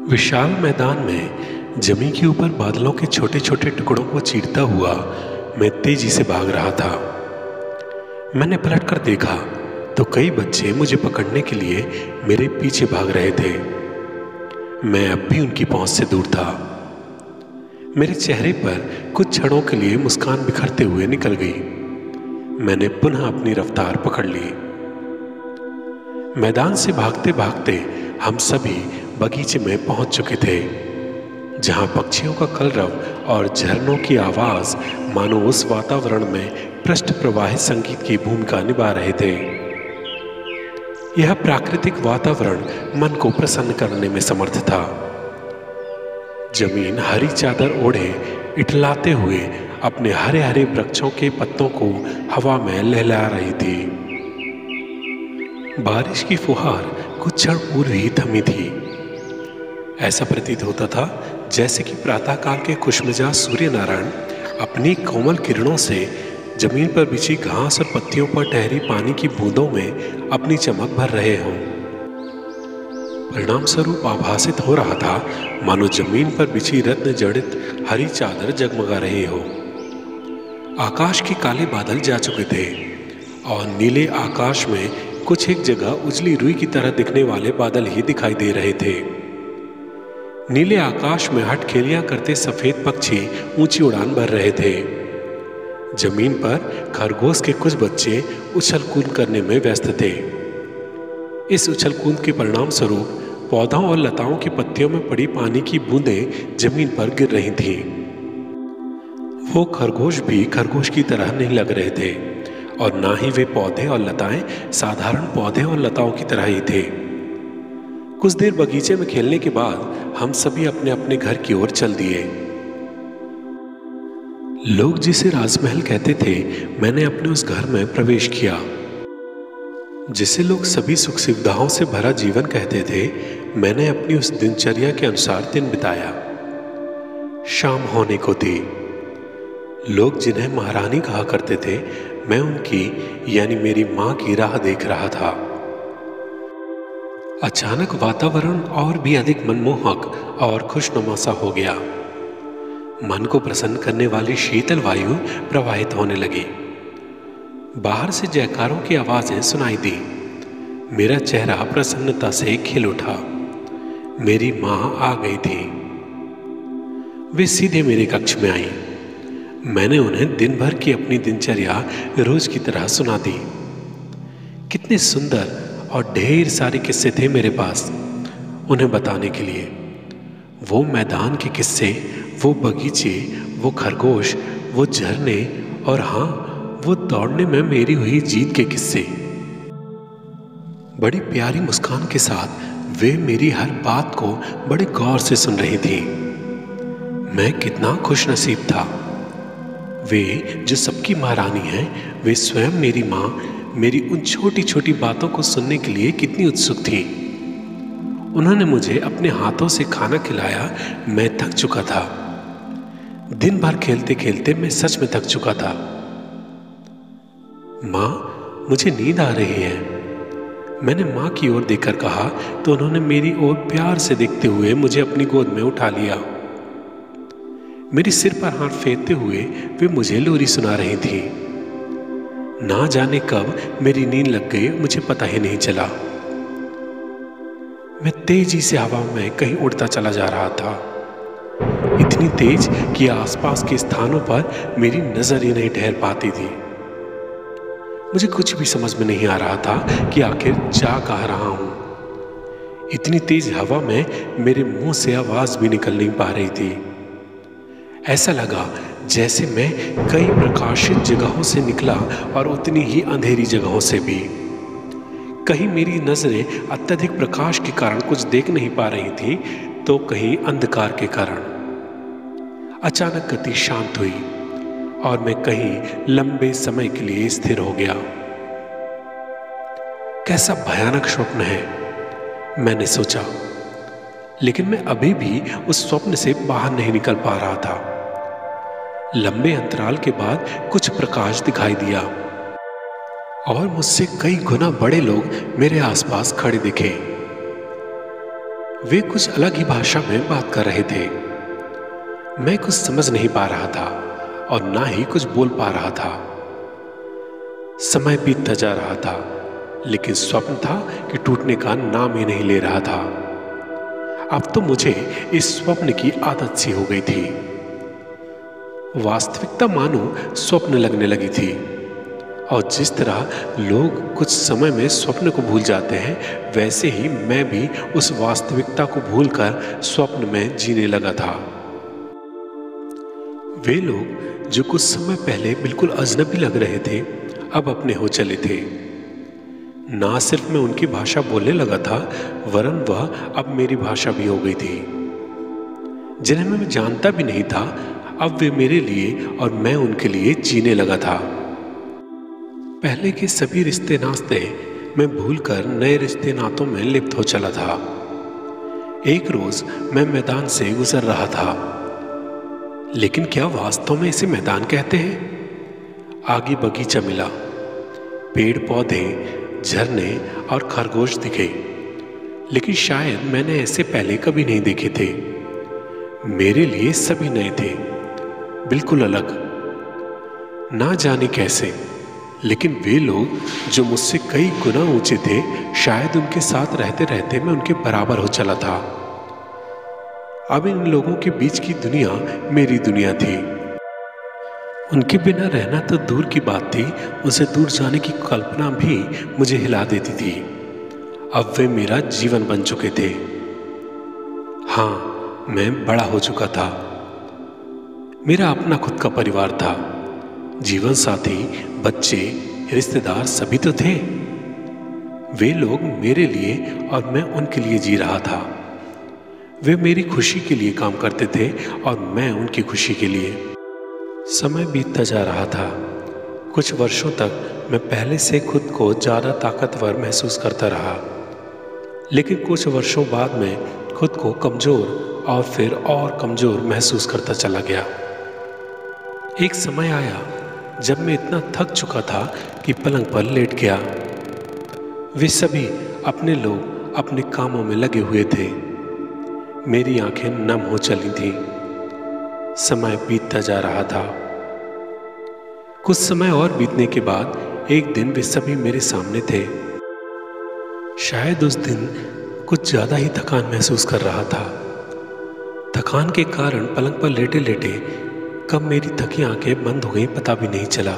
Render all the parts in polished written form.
विशाल मैदान में जमीन के ऊपर बादलों के छोटे छोटे टुकड़ों को चीरता हुआ मैं तेजी से भाग रहा था। मैंने पलटकर देखा तो कई बच्चे मुझे पकड़ने के लिए मेरे पीछे भाग रहे थे। मैं अब भी उनकी पहुंच से दूर था। मेरे चेहरे पर कुछ क्षणों के लिए मुस्कान बिखरते हुए निकल गई। मैंने पुनः अपनी रफ्तार पकड़ ली। मैदान से भागते भागते हम सभी बगीचे में पहुंच चुके थे, जहां पक्षियों का कलरव और झरनों की आवाज मानो उस वातावरण में पृष्ठ प्रवाहित संगीत की भूमिका निभा रहे थे। यह प्राकृतिक वातावरण मन को प्रसन्न करने में समर्थ था। जमीन हरी चादर ओढ़े इठलाते हुए अपने हरे हरे वृक्षों के पत्तों को हवा में लहला रही थी। बारिश की फुहार कुछ क्षण पूर्व ही थमी थी। ऐसा प्रतीत होता था जैसे कि प्रातःकाल के खुशमिजाज सूर्य नारायण अपनी कोमल किरणों से जमीन पर बिछी घास और पत्तियों पर ठहरी पानी की बूंदों में अपनी चमक भर रहे हों। परिणाम स्वरूप आभासित हो रहा था मानो जमीन पर बिछी रत्न जड़ित हरी चादर जगमगा रही हो। आकाश के काले बादल जा चुके थे और नीले आकाश में कुछ एक जगह उजली रुई की तरह दिखने वाले बादल ही दिखाई दे रहे थे। नीले आकाश में हठखेलियां करते सफेद पक्षी ऊंची उड़ान भर रहे थे। जमीन पर खरगोश के कुछ बच्चे उछल कूद करने में व्यस्त थे। इस उछल कूद के परिणाम स्वरूप पौधों और लताओं की पत्तियों में पड़ी पानी की बूंदें जमीन पर गिर रही थीं। वो खरगोश भी खरगोश की तरह नहीं लग रहे थे और ना ही वे पौधे और लताएं साधारण पौधे और लताओं की तरह ही थे। कुछ देर बगीचे में खेलने के बाद हम सभी अपने अपने घर की ओर चल दिए। लोग जिसे राजमहल कहते थे, मैंने अपने उस घर में प्रवेश किया। जिसे लोग सभी सुख सुविधाओं से भरा जीवन कहते थे, मैंने अपनी उस दिनचर्या के अनुसार दिन बिताया। शाम होने को थी। लोग जिन्हें महारानी कहा करते थे, मैं उनकी यानी मेरी मां की राह देख रहा था। अचानक वातावरण और भी अधिक मनमोहक और खुशनुमा सा हो गया। मन को प्रसन्न करने वाली शीतल वायु प्रवाहित होने लगी। बाहर से जयकारों की आवाजें सुनाई दी। मेरा चेहरा प्रसन्नता से खिल उठा। मेरी मां आ गई थी। वे सीधे मेरे कक्ष में आई। मैंने उन्हें दिन भर की अपनी दिनचर्या रोज की तरह सुना दी। कितने सुंदर और ढेर सारे किस्से थे मेरे पास उन्हें बताने के लिए। वो मैदान के किस्से, वो बगीचे, वो खरगोश, वो झरने और हाँ, वो दौड़ने में मेरी हुई जीत के किस्से। बड़ी प्यारी मुस्कान के साथ वे मेरी हर बात को बड़े गौर से सुन रही थी। मैं कितना खुशनसीब था। वे जो सबकी महारानी हैं, वे स्वयं मेरी मां मेरी उन छोटी छोटी बातों को सुनने के लिए कितनी उत्सुक थी। उन्होंने मुझे अपने हाथों से खाना खिलाया। मैं थक चुका था। दिन भर खेलते खेलते मैं सच में थक चुका था। मां, मुझे नींद आ रही है, मैंने मां की ओर देखकर कहा तो उन्होंने मेरी ओर प्यार से देखते हुए मुझे अपनी गोद में उठा लिया। मेरे सिर पर हाथ फेरते हुए वे मुझे लोरी सुना रही थी। ना जाने कब मेरी नींद लग गई, मुझे पता ही नहीं चला। मैं तेजी से हवा में कहीं उड़ता चला जा रहा था, इतनी तेज कि आसपास के स्थानों पर मेरी नजर ही नहीं ठहर पाती थी। मुझे कुछ भी समझ में नहीं आ रहा था कि आखिर जा कहाँ रहा हूं। इतनी तेज हवा में मेरे मुंह से आवाज भी निकल नहीं पा रही थी। ऐसा लगा जैसे मैं कई प्रकाशित जगहों से निकला और उतनी ही अंधेरी जगहों से भी। कहीं मेरी नजरें अत्यधिक प्रकाश के कारण कुछ देख नहीं पा रही थी, तो कहीं अंधकार के कारण। अचानक गति शांत हुई और मैं कहीं लंबे समय के लिए स्थिर हो गया। कैसा भयानक स्वप्न है, मैंने सोचा। लेकिन मैं अभी भी उस स्वप्न से बाहर नहीं निकल पा रहा था। लंबे अंतराल के बाद कुछ प्रकाश दिखाई दिया और मुझसे कई गुना बड़े लोग मेरे आसपास खड़े दिखे। वे कुछ अलग ही भाषा में बात कर रहे थे। मैं कुछ समझ नहीं पा रहा था और ना ही कुछ बोल पा रहा था। समय बीतता जा रहा था, लेकिन स्वप्न था कि टूटने का नाम ही नहीं ले रहा था। अब तो मुझे इस स्वप्न की आदत सी हो गई थी। वास्तविकता मानो स्वप्न लगने लगी थी, और जिस तरह लोग कुछ समय में स्वप्न को भूल जाते हैं, वैसे ही मैं भी उस वास्तविकता को भूलकर स्वप्न में जीने लगा था। वे लोग जो कुछ समय पहले बिल्कुल अजनबी लग रहे थे, अब अपने हो चले थे। ना सिर्फ मैं उनकी भाषा बोलने लगा था, वरन वह अब मेरी भाषा भी हो गई थी। जिन्हें मैं जानता भी नहीं था, अब वे मेरे लिए और मैं उनके लिए जीने लगा था। पहले के सभी रिश्ते नाते मैं भूलकर नए रिश्ते नातों में लिप्त हो चला था। एक रोज मैं मैदान से गुजर रहा था, लेकिन क्या वास्तव में इसे मैदान कहते हैं? आगे बगीचा मिला, पेड़ पौधे, झरने और खरगोश दिखे, लेकिन शायद मैंने ऐसे पहले कभी नहीं देखे थे। मेरे लिए सभी नए थे, बिल्कुल अलग। ना जाने कैसे, लेकिन वे लोग जो मुझसे कई गुना ऊंचे थे, शायद उनके साथ रहते रहते मैं उनके बराबर हो चला था। अब इन लोगों के बीच की दुनिया मेरी दुनिया थी। उनके बिना रहना तो दूर की बात थी, उनसे दूर जाने की कल्पना भी मुझे हिला देती थी। अब वे मेरा जीवन बन चुके थे। हाँ, मैं बड़ा हो चुका था। मेरा अपना खुद का परिवार था, जीवन साथी, बच्चे, रिश्तेदार सभी तो थे। वे लोग मेरे लिए और मैं उनके लिए जी रहा था। वे मेरी खुशी के लिए काम करते थे और मैं उनकी खुशी के लिए। समय बीतता जा रहा था। कुछ वर्षों तक मैं पहले से खुद को ज़्यादा ताकतवर महसूस करता रहा, लेकिन कुछ वर्षों बाद में खुद को कमज़ोर और फिर और कमज़ोर महसूस करता चला गया। एक समय आया जब मैं इतना थक चुका था कि पलंग पर लेट गया। वे सभी अपने लोग अपने कामों में लगे हुए थे। मेरी आंखें नम हो चली थीं। समय बीतता जा रहा था। कुछ समय और बीतने के बाद एक दिन वे सभी मेरे सामने थे। शायद उस दिन कुछ ज़्यादा ही थकान महसूस कर रहा था। थकान के कारण पलंग पर लेटे लेटे कब मेरी थकी आंखें बंद हो गई पता भी नहीं चला।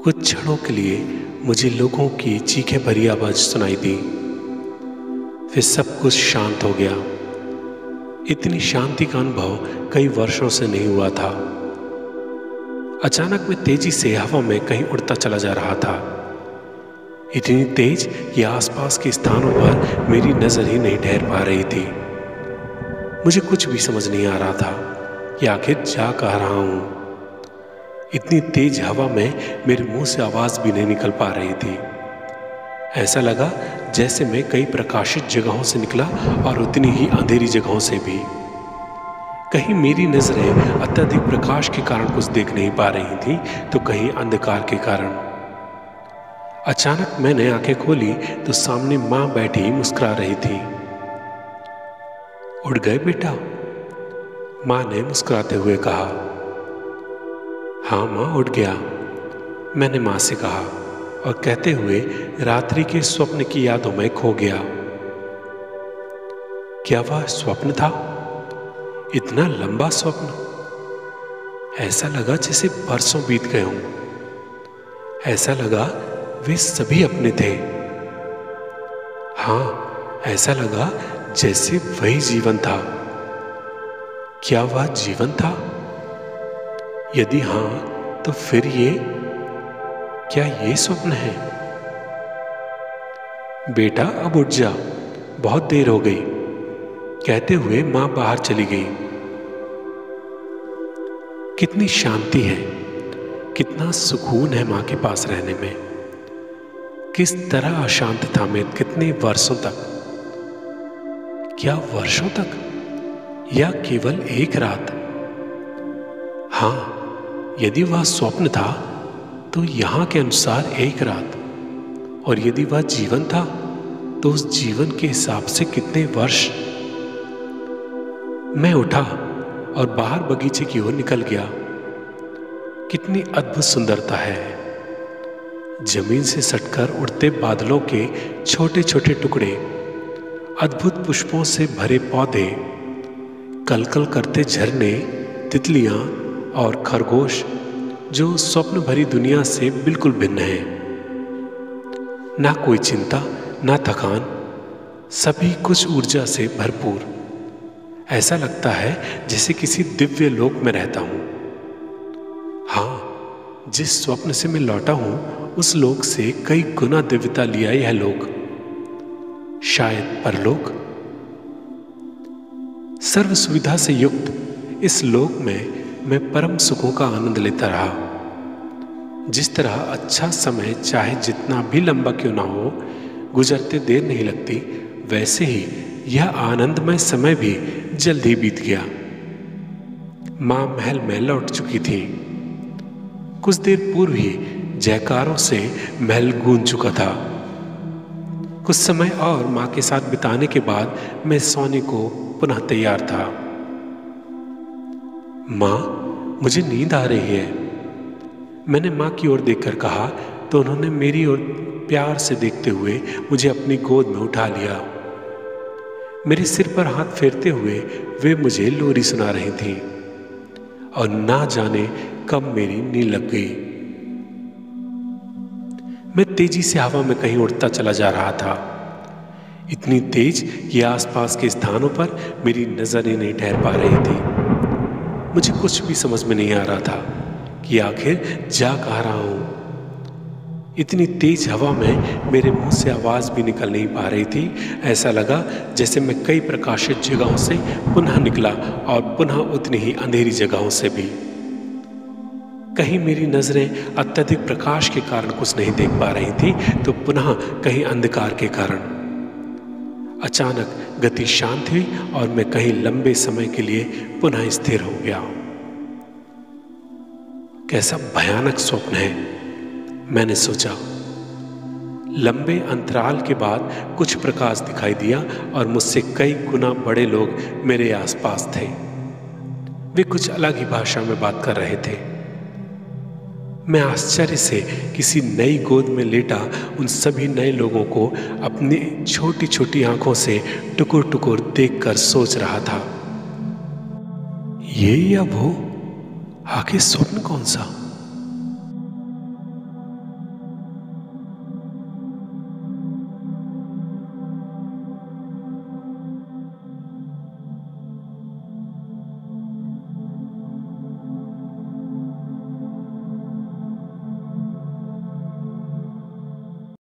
कुछ क्षणों के लिए मुझे लोगों की चीखें भरी आवाज सुनाई दी। फिर सब कुछ शांत हो गया। इतनी शांति का अनुभव कई वर्षों से नहीं हुआ था। अचानक मैं तेजी से हवा में कहीं उड़ता चला जा रहा था। इतनी तेज कि आसपास के स्थानों पर मेरी नजर ही नहीं ठहर पा रही थी। मुझे कुछ भी समझ नहीं आ रहा था कि आखिर जा कह रहा हूं। इतनी तेज हवा में मेरे मुंह से आवाज भी नहीं निकल पा रही थी। ऐसा लगा जैसे मैं कई प्रकाशित जगहों से निकला और उतनी ही अंधेरी जगहों से भी। कहीं मेरी नजरें अत्यधिक प्रकाश के कारण कुछ देख नहीं पा रही थी, तो कहीं अंधकार के कारण। अचानक मैंने आंखें खोली तो सामने मां बैठी मुस्कुरा रही थी। उठ गए बेटा? मां ने मुस्कुराते हुए कहा। हाँ मां, उठ गया, मैंने मां से कहा और कहते हुए रात्रि के स्वप्न की यादों में खो गया। क्या वह स्वप्न था? इतना लंबा स्वप्न? ऐसा लगा जैसे बरसों बीत गए हों। ऐसा लगा वे सभी अपने थे। हाँ, ऐसा लगा जैसे वही जीवन था। क्या वह जीवन था? यदि हां, तो फिर क्या ये स्वप्न है? बेटा अब उठ जा, बहुत देर हो गई, कहते हुए मां बाहर चली गई। कितनी शांति है, कितना सुकून है मां के पास रहने में। किस तरह अशांत था मैं कितने वर्षों तक। क्या वर्षों तक या केवल एक रात? हाँ, यदि वह स्वप्न था तो यहां के अनुसार एक रात, और यदि वह जीवन था तो उस जीवन के हिसाब से कितने वर्ष। मैं उठा और बाहर बगीचे की ओर निकल गया। कितनी अद्भुत सुंदरता है। जमीन से सटकर उड़ते बादलों के छोटे छोटे टुकड़े, अद्भुत पुष्पों से भरे पौधे, कलकल करते झरने, तितलियां और खरगोश जो स्वप्न भरी दुनिया से बिल्कुल भिन्न है। ना कोई चिंता, ना थकान, सभी कुछ ऊर्जा से भरपूर। ऐसा लगता है जैसे किसी दिव्य लोक में रहता हूं। हाँ, जिस स्वप्न से मैं लौटा हूं उस लोक से कई गुना दिव्यता लिया यह लोक, शायद परलोक। सर्व सुविधा से युक्त इस लोक में मैं परम सुखों का आनंद लेता रहा। जिस तरह अच्छा समय चाहे जितना भी लंबा क्यों ना हो, गुजरते देर नहीं लगती, वैसे ही यह आनंदमय समय भी जल्द ही बीत गया। मां महल में लौट चुकी थी। कुछ देर पूर्व ही जयकारों से महल गूंज चुका था। कुछ समय और मां के साथ बिताने के बाद मैं सोने को पुनः तैयार था। मां, मुझे नींद आ रही है, मैंने मां की ओर देखकर कहा तो उन्होंने मेरी ओर प्यार से देखते हुए मुझे अपनी गोद में उठा लिया। मेरे सिर पर हाथ फेरते हुए वे मुझे लोरी सुना रही थीं और ना जाने कब मेरी नींद लग गई। मैं तेजी से हवा में कहीं उड़ता चला जा रहा था, इतनी तेज कि आसपास के स्थानों पर मेरी नजरें नहीं ठहर पा रही थी। मुझे कुछ भी समझ में नहीं आ रहा था कि आखिर जा कहाँ रहा हूं। इतनी तेज हवा में मेरे मुंह से आवाज भी निकल नहीं पा रही थी। ऐसा लगा जैसे मैं कई प्रकाशित जगहों से पुनः निकला और पुनः उतनी ही अंधेरी जगहों से भी। कहीं मेरी नजरें अत्यधिक प्रकाश के कारण कुछ नहीं देख पा रही थी, तो पुनः कहीं अंधकार के कारण। अचानक गति शांत हुई और मैं कहीं लंबे समय के लिए पुनः स्थिर हो गया। कैसा भयानक स्वप्न है, मैंने सोचा। लंबे अंतराल के बाद कुछ प्रकाश दिखाई दिया और मुझसे कई गुना बड़े लोग मेरे आसपास थे। वे कुछ अलग ही भाषा में बात कर रहे थे। मैं आश्चर्य से किसी नई गोद में लेटा उन सभी नए लोगों को अपनी छोटी छोटी आंखों से टुकुर टुकुर देखकर सोच रहा था, ये या वो, आखिर स्वप्न कौन सा।